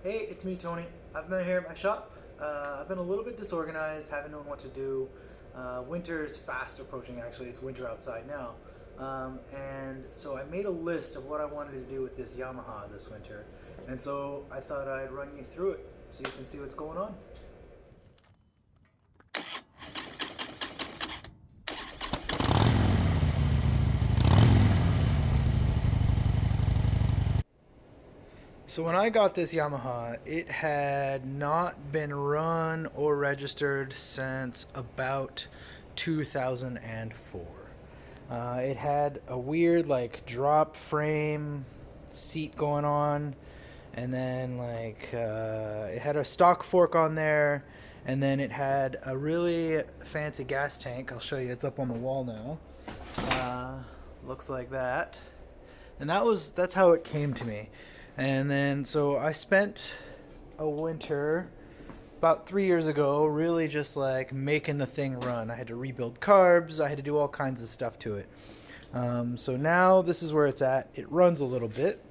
Hey, it's me, Tony. I've been here at my shop. I've been a little bit disorganized, haven't known what to do. Winter is fast approaching, actually. It's winter outside now. And so I made a list of what I wanted to do with this Yamaha this winter. And so I thought I'd run you through it so you can see what's going on. So when I got this Yamaha, it had not been run or registered since about 2004. It had a weird like drop frame seat going on, and then it had a stock fork on there, and then it had a really fancy gas tank. I'll show you. It's up on the wall now. Looks like that, and that's how it came to me. And then so I spent a winter about 3 years ago really just like making the thing run. I had to rebuild carbs, I had to do all kinds of stuff to it. So now this is where it's at. It runs a little bit.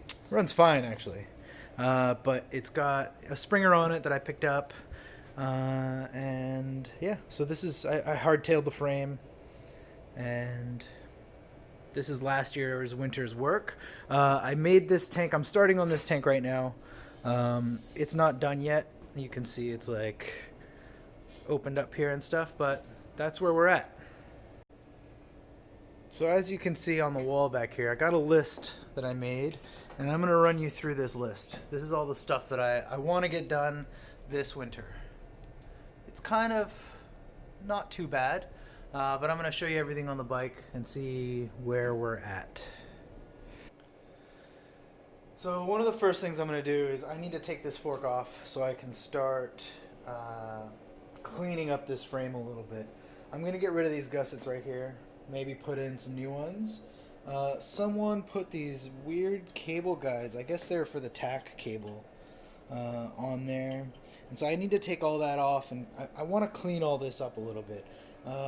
It runs fine actually. But it's got a Springer on it that I picked up. And yeah, so this is, I hardtailed the frame, and this is last year's winter's work. I made this tank. I'm starting on this tank right now. It's not done yet. You can see it's like opened up here and stuff, but that's where we're at. So as you can see on the wall back here, I got a list that I made, and I'm going to run you through this list. This is all the stuff that I want to get done this winter. It's kind of not too bad. But I'm going to show you everything on the bike and see where we're at. So one of the first things I'm going to do is I need to take this fork off so I can start cleaning up this frame a little bit. I'm going to get rid of these gussets right here, maybe put in some new ones. Someone put these weird cable guides, I guess they're for the tack cable, on there. And so I need to take all that off, and I want to clean all this up a little bit.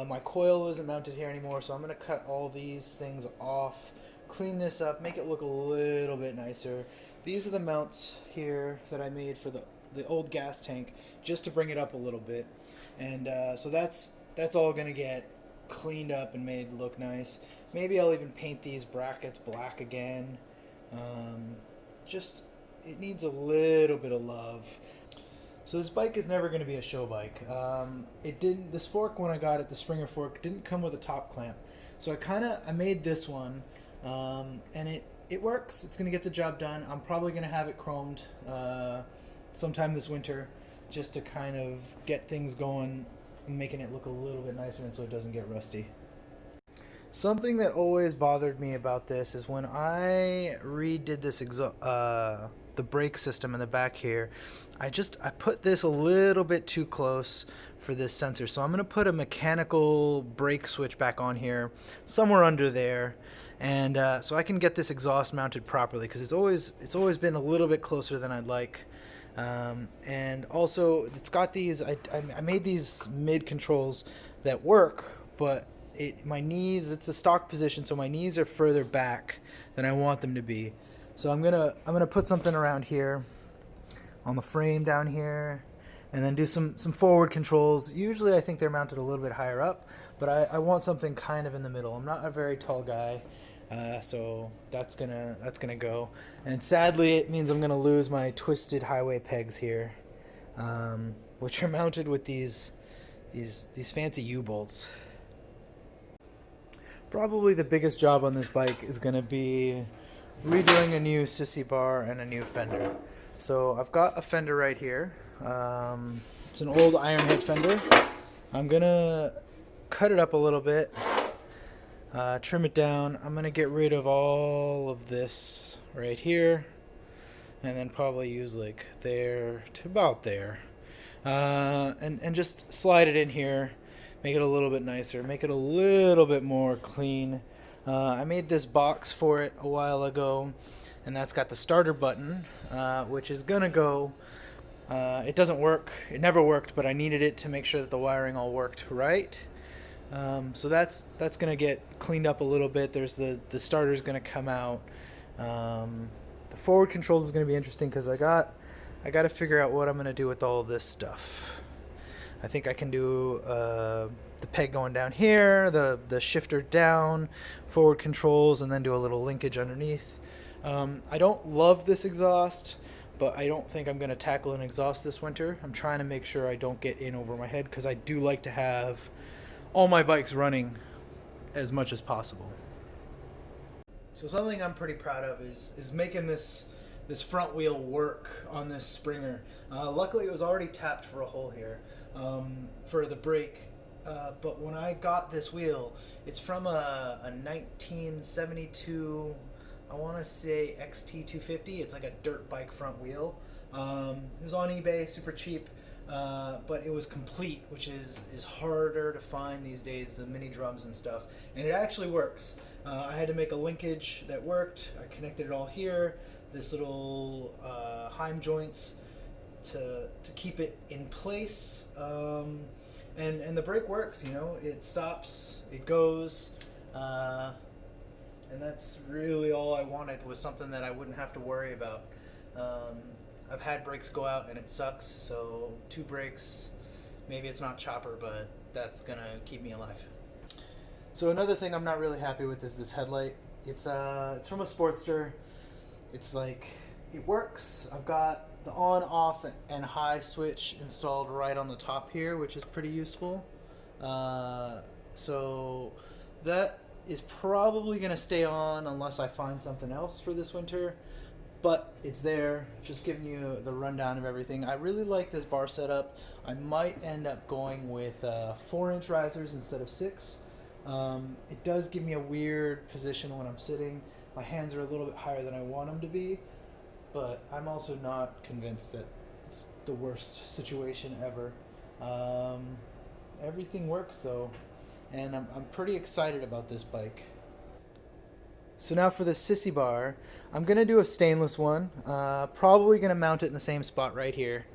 My coil isn't mounted here anymore, so I'm going to cut all these things off, clean this up, make it look a little bit nicer. These are the mounts here that I made for the old gas tank, just to bring it up a little bit. And so that's all going to get cleaned up and made look nice. Maybe I'll even paint these brackets black again. Just, it needs a little bit of love. So this bike is never going to be a show bike. This fork, when I got it, the Springer fork, didn't come with a top clamp. So I made this one, and it works. It's going to get the job done. I'm probably going to have it chromed sometime this winter, just to kind of get things going and making it look a little bit nicer, and so it doesn't get rusty. Something that always bothered me about this is when I redid this the brake system in the back here, I put this a little bit too close for this sensor. So I'm going to put a mechanical brake switch back on here, somewhere under there, and so I can get this exhaust mounted properly, because it's always been a little bit closer than I'd like. And also it's got these, I made these mid controls that work, but my knees, it's a stock position, so my knees are further back than I want them to be. So I'm gonna put something around here on the frame down here, and then do some forward controls. Usually I think they're mounted a little bit higher up, but I want something kind of in the middle. I'm not a very tall guy, so that's gonna go. And sadly, it means I'm gonna lose my twisted highway pegs here, which are mounted with these fancy U-bolts. Probably the biggest job on this bike is going to be redoing a new Sissy Bar and a new fender. So I've got a fender right here. It's an old iron head fender. I'm going to cut it up a little bit, trim it down. I'm going to get rid of all of this right here, and then probably use like there to about there. And just slide it in here. Make it a little bit nicer, make it a little bit more clean. I made this box for it a while ago, and that's got the starter button, which is gonna go. It doesn't work, it never worked, but I needed it to make sure that the wiring all worked right. So that's gonna get cleaned up a little bit. There's the starter's gonna come out. The forward controls is gonna be interesting, because I got I got to figure out what I'm going to do with all this stuff. I think I can do the peg going down here, the shifter down, forward controls, and then do a little linkage underneath. I don't love this exhaust, but I don't think I'm going to tackle an exhaust this winter. I'm trying to make sure I don't get in over my head because I do like to have all my bikes running as much as possible. So something I'm pretty proud of is making this front wheel work on this Springer. Luckily it was already tapped for a hole here for the brake. But when I got this wheel, it's from a 1972, I want to say XT250. It's like a dirt bike front wheel. It was on eBay, super cheap, but it was complete, which is harder to find these days, the mini drums and stuff. And it actually works. I had to make a linkage that worked. I connected it all here. This little Heim joints to keep it in place. And the brake works, you know, it stops, it goes, and that's really all I wanted, was something that I wouldn't have to worry about. I've had brakes go out and it sucks, so 2 brakes, maybe it's not chopper, but that's gonna keep me alive. So another thing I'm not really happy with is this headlight. It's from a Sportster. It's like, it works. I've got the on, off, and high switch installed right on the top here, which is pretty useful. So that is probably going to stay on unless I find something else for this winter. But it's there, just giving you the rundown of everything. I really like this bar setup. I might end up going with 4-inch risers instead of 6. It does give me a weird position when I'm sitting. My hands are a little bit higher than I want them to be, but I'm also not convinced that it's the worst situation ever. Everything works though, and I'm pretty excited about this bike. So now for the Sissy Bar, I'm going to do a stainless one. Probably going to mount it in the same spot right here.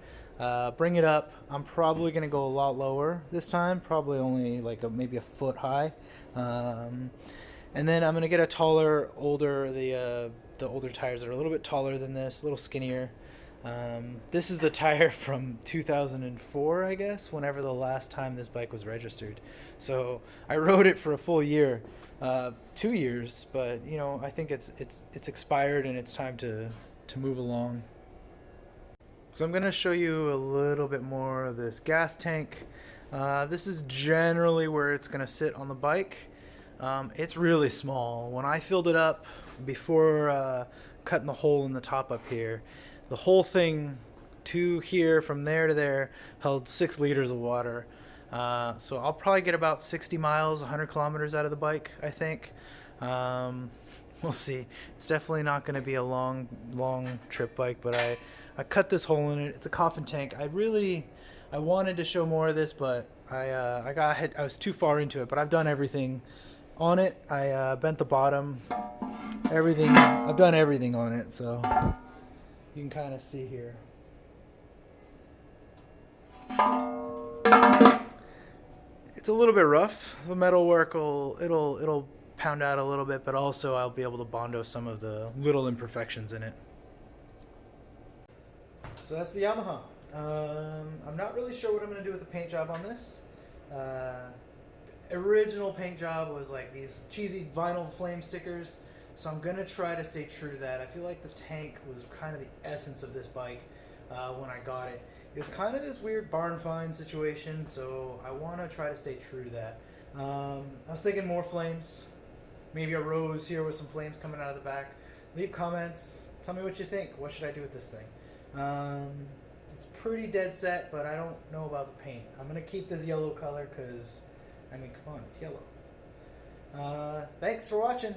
Bring it up. I'm probably going to go a lot lower this time, probably only like maybe a foot high. And then I'm going to get a taller, older, the older tires that are a little bit taller than this, a little skinnier. This is the tire from 2004, I guess, whenever the last time this bike was registered. So I rode it for a full year, 2 years, but you know, I think it's expired and it's time to move along. So I'm going to show you a little bit more of this gas tank. This is generally where it's going to sit on the bike. It's really small. When I filled it up before cutting the hole in the top up here, the whole thing to here, from there to there, held 6 liters of water. So I'll probably get about 60 miles, 100 kilometers out of the bike, I think. We'll see. It's definitely not going to be a long trip bike, but I cut this hole in it. It's a coffin tank. I wanted to show more of this, but I was too far into it, but I've done everything on it. I bent the bottom, everything. I've done everything on it, so you can kind of see here. It's a little bit rough. The metal work it'll pound out a little bit, but also I'll be able to bondo some of the little imperfections in it. So that's the Yamaha. I'm not really sure what I'm going to do with the paint job on this. Original paint job was like these cheesy vinyl flame stickers, so I'm going to try to stay true to that. I feel like the tank was kind of the essence of this bike when I got it. It was kind of this weird barn find situation, so I want to try to stay true to that. I was thinking more flames, maybe a rose here with some flames coming out of the back. Leave comments, tell me what you think. What should I do with this thing? It's pretty dead set, but I don't know about the paint. I'm going to keep this yellow color because, I mean, come on, it's yellow. Thanks for watching.